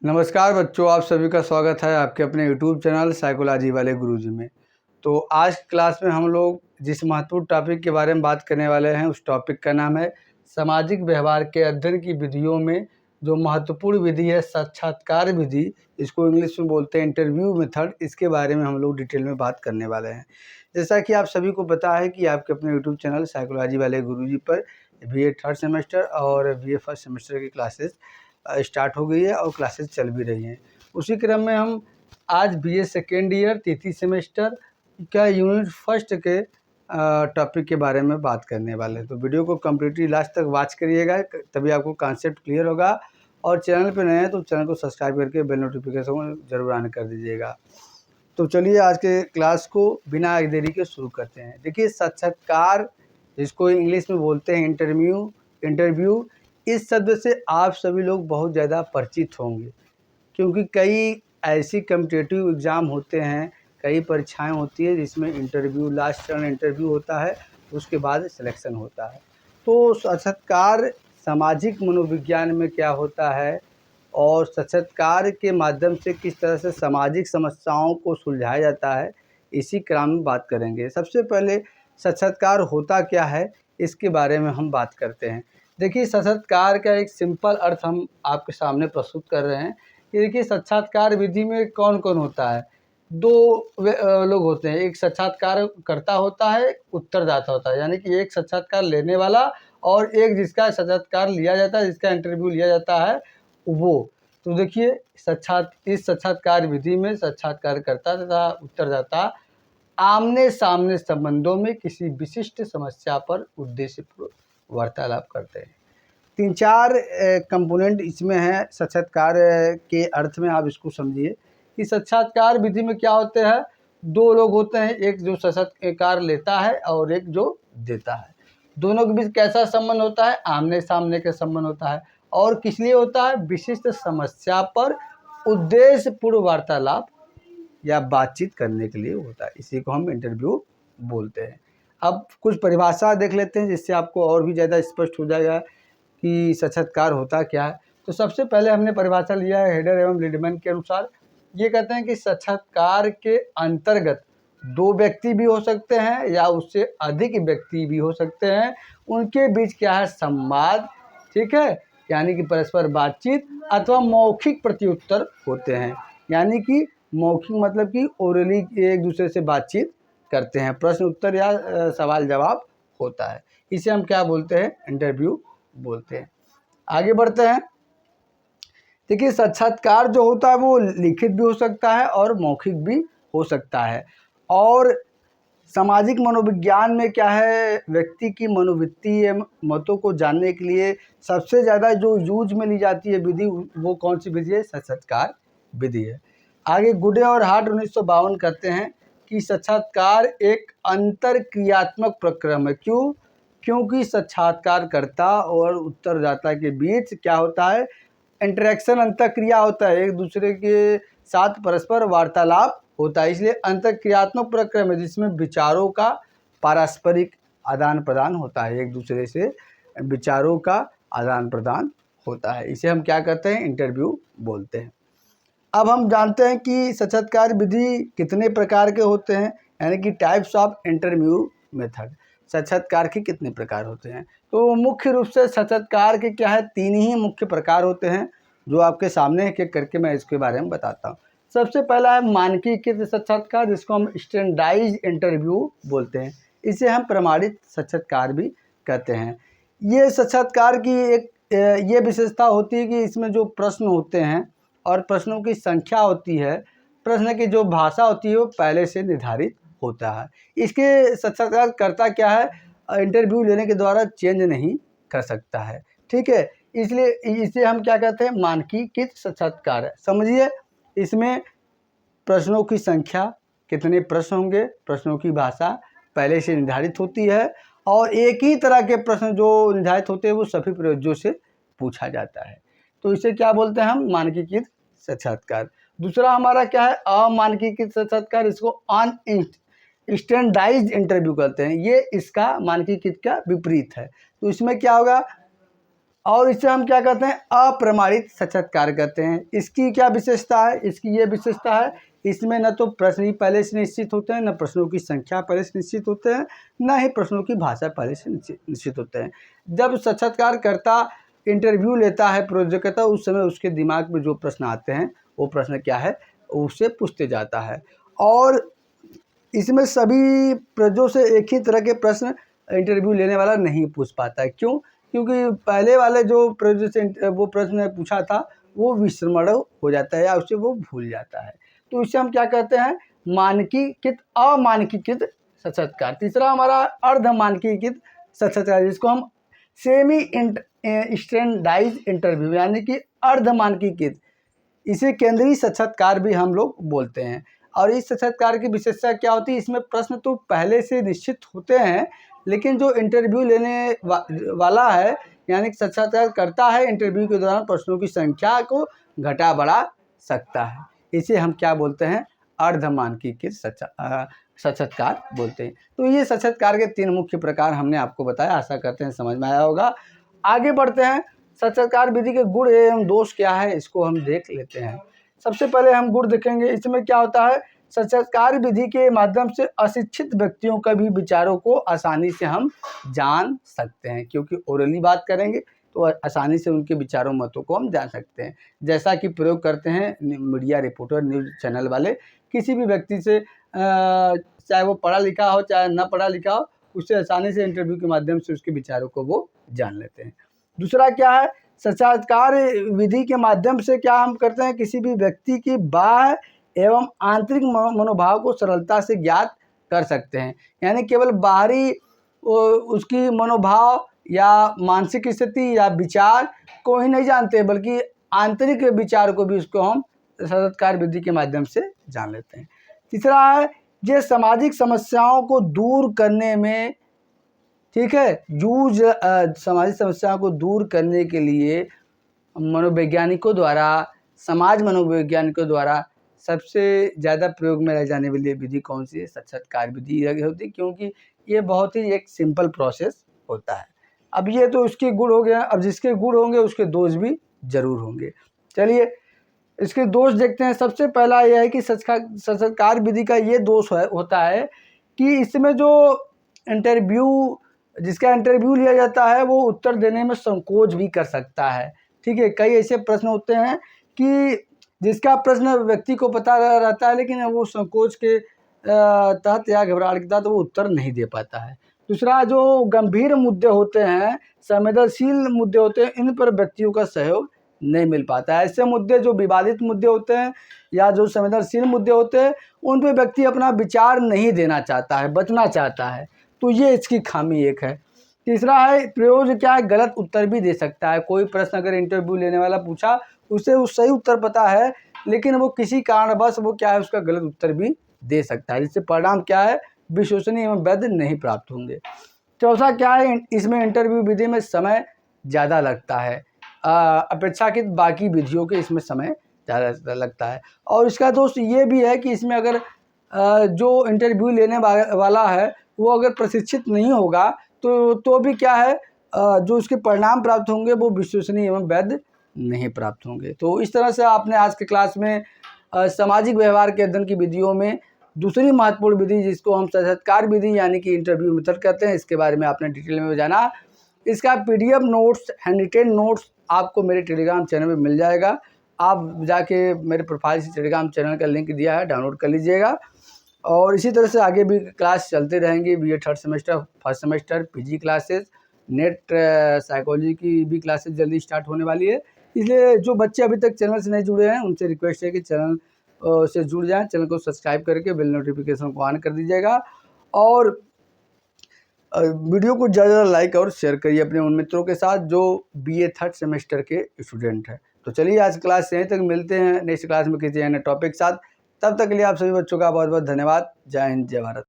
नमस्कार बच्चों, आप सभी का स्वागत है आपके अपने YouTube चैनल साइकोलॉजी वाले गुरुजी में। तो आज क्लास में हम लोग जिस महत्वपूर्ण टॉपिक के बारे में बात करने वाले हैं उस टॉपिक का नाम है सामाजिक व्यवहार के अध्ययन की विधियों में जो महत्वपूर्ण विधि है साक्षात्कार विधि, इसको इंग्लिश में बोलते हैं इंटरव्यू मेथड। इसके बारे में हम लोग डिटेल में बात करने वाले हैं। जैसा कि आप सभी को पता है कि आपके अपने यूट्यूब चैनल साइकोलॉजी वाले गुरुजी पर BA थर्ड सेमेस्टर और BA फर्स्ट सेमेस्टर की क्लासेस स्टार्ट हो गई है और क्लासेस चल भी रही हैं। उसी क्रम में हम आज BA सेकेंड ईयर तृतीय सेमेस्टर का यूनिट फर्स्ट के टॉपिक के बारे में बात करने वाले हैं। तो वीडियो को कम्प्लीटली लास्ट तक वॉच करिएगा, तभी आपको कॉन्सेप्ट क्लियर होगा। और चैनल पे नए हैं तो चैनल को सब्सक्राइब करके बेल नोटिफिकेशन जरूर ऑन कर दीजिएगा। तो चलिए आज के क्लास को बिना देरी के शुरू करते हैं। देखिए, साक्षात्कार जिसको इंग्लिश में बोलते हैं इंटरव्यू, इस शब्द से आप सभी लोग बहुत ज़्यादा परिचित होंगे, क्योंकि कई ऐसी कॉम्पिटिटिव एग्ज़ाम होते हैं, कई परीक्षाएं होती है जिसमें इंटरव्यू, लास्ट चरण इंटरव्यू होता है, उसके बाद सिलेक्शन होता है। तो साक्षात्कार सामाजिक मनोविज्ञान में क्या होता है और साक्षात्कार के माध्यम से किस तरह से सामाजिक समस्याओं को सुलझाया जाता है, इसी क्रम में बात करेंगे। सबसे पहले साक्षात्कार होता क्या है, इसके बारे में हम बात करते हैं। देखिए, साक्षात्कार का एक सिंपल अर्थ हम आपके सामने प्रस्तुत कर रहे हैं कि देखिए, साक्षात्कार विधि में कौन कौन होता है। दो लोग होते हैं, एक साक्षात्कारकर्ता होता है, एक उत्तरदाता होता है, यानी कि एक साक्षात्कार लेने वाला और एक जिसका साक्षात्कार लिया जाता है, जिसका इंटरव्यू लिया जाता है वो। तो देखिए, इस साक्षात्कार विधि में साक्षात्कारकर्ता तथा उत्तरदाता आमने सामने संबंधों में किसी विशिष्ट समस्या पर उद्देश्यपूर्वक वार्तालाप करते हैं। 3-4 कंपोनेंट इसमें है साक्षात्कार के अर्थ में। आप इसको समझिए कि साक्षात्कार विधि में क्या होते हैं, दो लोग होते हैं, एक जो साक्षात्कार लेता है और एक जो देता है। दोनों के बीच कैसा संबंध होता है, आमने सामने का संबंध होता है। और किस लिए होता है, विशिष्ट समस्या पर उद्देश्यपूर्ण वार्तालाप या बातचीत करने के लिए होता है। इसी को हम इंटरव्यू बोलते हैं। अब कुछ परिभाषा देख लेते हैं जिससे आपको और भी ज़्यादा स्पष्ट हो जाएगा कि साक्षात्कार होता क्या है। तो सबसे पहले हमने परिभाषा लिया है हेडर एवं लीडमैन के अनुसार। ये कहते हैं कि साक्षात्कार के अंतर्गत दो व्यक्ति भी हो सकते हैं या उससे अधिक व्यक्ति भी हो सकते हैं, उनके बीच क्या है, संवाद, ठीक है, यानी कि परस्पर बातचीत अथवा मौखिक प्रत्युत्तर होते हैं। यानी कि मौखिक मतलब कि ओरली एक दूसरे से बातचीत करते हैं, प्रश्न उत्तर या सवाल जवाब होता है। इसे हम क्या बोलते हैं, इंटरव्यू बोलते हैं। आगे बढ़ते हैं। देखिए, साक्षात्कार जो होता है वो लिखित भी हो सकता है और मौखिक भी हो सकता है। और सामाजिक मनोविज्ञान में क्या है, व्यक्ति की मनोवृत्ति एवं मतों को जानने के लिए सबसे ज़्यादा जो यूज में ली जाती है विधि, वो कौन सी विधि है, साक्षात्कार विधि है। आगे गुडे और हार्ट 1952 कहते हैं कि साक्षात्कार एक अंतर क्रियात्मक प्रक्रम है। क्योंकि साक्षात्कारकर्ता और उत्तरदाता के बीच क्या होता है, इंटरेक्शन, अंतःक्रिया होता है, एक दूसरे के साथ परस्पर वार्तालाप होता है, इसलिए अंतःक्रियात्मक प्रक्रम है जिसमें विचारों का पारस्परिक आदान प्रदान होता है, एक दूसरे से विचारों का आदान प्रदान होता है। इसे हम क्या कहते हैं, इंटरव्यू बोलते हैं। अब हम जानते हैं कि साक्षात्कार विधि कितने प्रकार के होते हैं, यानी कि टाइप्स ऑफ इंटरव्यू मेथड। साक्षात्कार के कितने प्रकार होते हैं, तो मुख्य रूप से साक्षात्कार के क्या है, 3 ही मुख्य प्रकार होते हैं, जो आपके सामने एक एक करके मैं इसके बारे में बताता हूँ। सबसे पहला है मानकीकृत साक्षात्कार, जिसको हम स्टैंडर्डाइज इंटरव्यू बोलते हैं। इसे हम प्रमाणित साक्षात्कार भी कहते हैं। ये साक्षात्कार की एक ये विशेषता होती है कि इसमें जो प्रश्न होते हैं और प्रश्नों की संख्या होती है, प्रश्न की जो भाषा होती है वो पहले से निर्धारित होता है। इसके साक्षात्कारकर्ता क्या है, इंटरव्यू लेने के द्वारा चेंज नहीं कर सकता है, ठीक है। इसलिए इसे हम क्या कहते हैं, मानकीकृत साक्षात्कार है। समझिए, इसमें प्रश्नों की संख्या, कितने प्रश्न होंगे, प्रश्नों की भाषा पहले से निर्धारित होती है और एक ही तरह के प्रश्न जो निर्धारित होते हैं वो सभी प्रयोज्यों से पूछा जाता है। तो इसे क्या बोलते हैं हम, मानकीकृत साक्षात्कार। दूसरा हमारा क्या है, अमानकीकृत साक्षात्कार, इसको अनस्टैंडर्डाइज्ड इंटरव्यू कहते हैं। ये इसका मानकीकृत का विपरीत है। तो इसमें क्या होगा, और इसे हम क्या कहते हैं, अप्रमाणित साक्षात्कार कहते हैं। इसकी क्या विशेषता है, इसकी ये विशेषता है, इसमें न तो प्रश्न ही पहले से निश्चित होते हैं, न प्रश्नों की संख्या पहले से निश्चित होते हैं, न ही प्रश्नों की भाषा पहले से निश्चित होते हैं। जब साक्षात्कारकर्ता इंटरव्यू लेता है प्रोजेक्ट का, उस समय उसके दिमाग में जो प्रश्न आते हैं वो प्रश्न क्या है, उससे पूछते जाता है। और इसमें सभी प्रजों से एक ही तरह के प्रश्न इंटरव्यू लेने वाला नहीं पूछ पाता है। क्यों? क्योंकि पहले वाले जो प्रजों से वो प्रश्न पूछा था वो विस्मरण हो जाता है या उसे वो भूल जाता है। तो इसे हम क्या कहते हैं, मानकीकृत अमानकीकृत साक्षात्कार। तीसरा हमारा अर्ध मानकीकृत साक्षात्कार, जिसको हम सेमी स्टैंडर्डाइज्ड इंटरव्यू यानी कि अर्ध मानकीकृत, इसे केंद्रीय साक्षात्कार भी हम लोग बोलते हैं। और इस साक्षात्कार की विशेषता क्या होती है, इसमें प्रश्न तो पहले से निश्चित होते हैं, लेकिन जो इंटरव्यू लेने वाला है यानी कि साक्षात्कार करता है, इंटरव्यू के दौरान प्रश्नों की संख्या को घटा बढ़ा सकता है। इसे हम क्या बोलते हैं, अर्ध मानकीकृत साक्षात्कार बोलते हैं। तो ये साक्षात्कार के 3 मुख्य प्रकार हमने आपको बताया, आशा करते हैं समझ में आया होगा। आगे बढ़ते हैं, साक्षात्कार विधि के गुण एवं दोष क्या है, इसको हम देख लेते हैं। सबसे पहले हम गुण देखेंगे। इसमें क्या होता है, साक्षात्कार विधि के माध्यम से अशिक्षित व्यक्तियों का भी विचारों को आसानी से हम जान सकते हैं, क्योंकि ओरली बात करेंगे तो आसानी से उनके विचारों मतों को हम जान सकते हैं। जैसा कि प्रयोग करते हैं मीडिया रिपोर्टर, न्यूज़ चैनल वाले, किसी भी व्यक्ति से चाहे वो पढ़ा लिखा हो चाहे ना पढ़ा लिखा हो, उससे आसानी से इंटरव्यू के माध्यम से उसके विचारों को वो जान लेते हैं। दूसरा क्या है, साक्षात्कार विधि के माध्यम से क्या हम करते हैं, किसी भी व्यक्ति की बाह्य एवं आंतरिक मनोभाव को सरलता से ज्ञात कर सकते हैं। यानी केवल बाहरी उसकी मनोभाव या मानसिक स्थिति या विचार को ही नहीं जानते, बल्कि आंतरिक विचार को भी उसको हम साक्षात्कार विधि के माध्यम से जान लेते हैं। तीसरा है, ये सामाजिक समस्याओं को दूर करने में, ठीक है, सामाजिक समस्याओं को दूर करने के लिए मनोवैज्ञानिकों द्वारा, समाज मनोवैज्ञानिकों द्वारा सबसे ज़्यादा प्रयोग में रह जाने वाली विधि कौन सी है, साक्षात्कार विधि होती है, क्योंकि ये बहुत ही एक सिंपल प्रोसेस होता है। अब ये तो उसके गुण हो गए, अब जिसके गुण होंगे उसके दोष भी जरूर होंगे। चलिए इसके दोष देखते हैं। सबसे पहला यह है कि साक्षात्कार विधि का ये दोष होता है कि इसमें जो जिसका इंटरव्यू लिया जाता है वो उत्तर देने में संकोच भी कर सकता है। ठीक है, कई ऐसे प्रश्न होते हैं कि जिसका प्रश्न व्यक्ति को पता रहता है, लेकिन वो संकोच के तहत या घबराहट के तहत वो उत्तर नहीं दे पाता है। दूसरा, जो गंभीर मुद्दे होते हैं, संवेदनशील मुद्दे होते हैं, इन पर व्यक्तियों का सहयोग नहीं मिल पाता है। ऐसे मुद्दे जो विवादित मुद्दे होते हैं या जो संवेदनशील मुद्दे होते हैं, उन पर व्यक्ति अपना विचार नहीं देना चाहता है, बचना चाहता है, तो ये इसकी खामी एक है। तीसरा है, प्रयोग क्या है, गलत उत्तर भी दे सकता है। कोई प्रश्न अगर इंटरव्यू लेने वाला पूछा, उसे वो सही उत्तर पता है, लेकिन वो किसी कारणवश वो क्या है, उसका गलत उत्तर भी दे सकता है, जिससे परिणाम क्या है, विश्वसनीय एवं वैध नहीं प्राप्त होंगे। चौथा क्या है, इसमें इंटरव्यू विधि में समय ज़्यादा लगता है, अपेक्षाकृत बाकी विधियों के इसमें समय ज़्यादा लगता है। और इसका दोष ये भी है कि इसमें अगर जो इंटरव्यू लेने वाला है वो अगर प्रशिक्षित नहीं होगा तो भी क्या है, जो उसके परिणाम प्राप्त होंगे वो विश्वसनीय एवं वैध नहीं प्राप्त होंगे। तो इस तरह से आपने आज के क्लास में सामाजिक व्यवहार के अध्ययन की विधियों में दूसरी महत्वपूर्ण विधि, जिसको हम साक्षात्कार विधि यानी कि इंटरव्यू मेथड कहते हैं, इसके बारे में आपने डिटेल में जाना। इसका PDF notes, hand retain notes आपको मेरे टेलीग्राम चैनल में मिल जाएगा। आप जाके मेरे प्रोफाइल से टेलीग्राम चैनल का लिंक दिया है, डाउनलोड कर लीजिएगा। और इसी तरह से आगे भी क्लास चलते रहेंगे। BA 3rd semester, first semester, PG classes, net psychology की भी क्लासेस जल्दी स्टार्ट होने वाली है। इसलिए जो बच्चे अभी तक चैनल से नहीं जुड़े हैं उनसे रिक्वेस्ट है कि चैनल से जुड़ जाएं, चैनल को सब्सक्राइब करके बेल नोटिफिकेशन को ऑन कर दीजिएगा। और वीडियो को ज़्यादा लाइक और शेयर करिए अपने उन मित्रों के साथ जो BA 3rd सेमेस्टर के स्टूडेंट हैं। तो चलिए आज क्लास यहीं तक, मिलते हैं नेक्स्ट क्लास में किसी अन्य टॉपिक के साथ। तब तक के लिए आप सभी बच्चों का बहुत बहुत धन्यवाद। जय हिंद, जय भारत।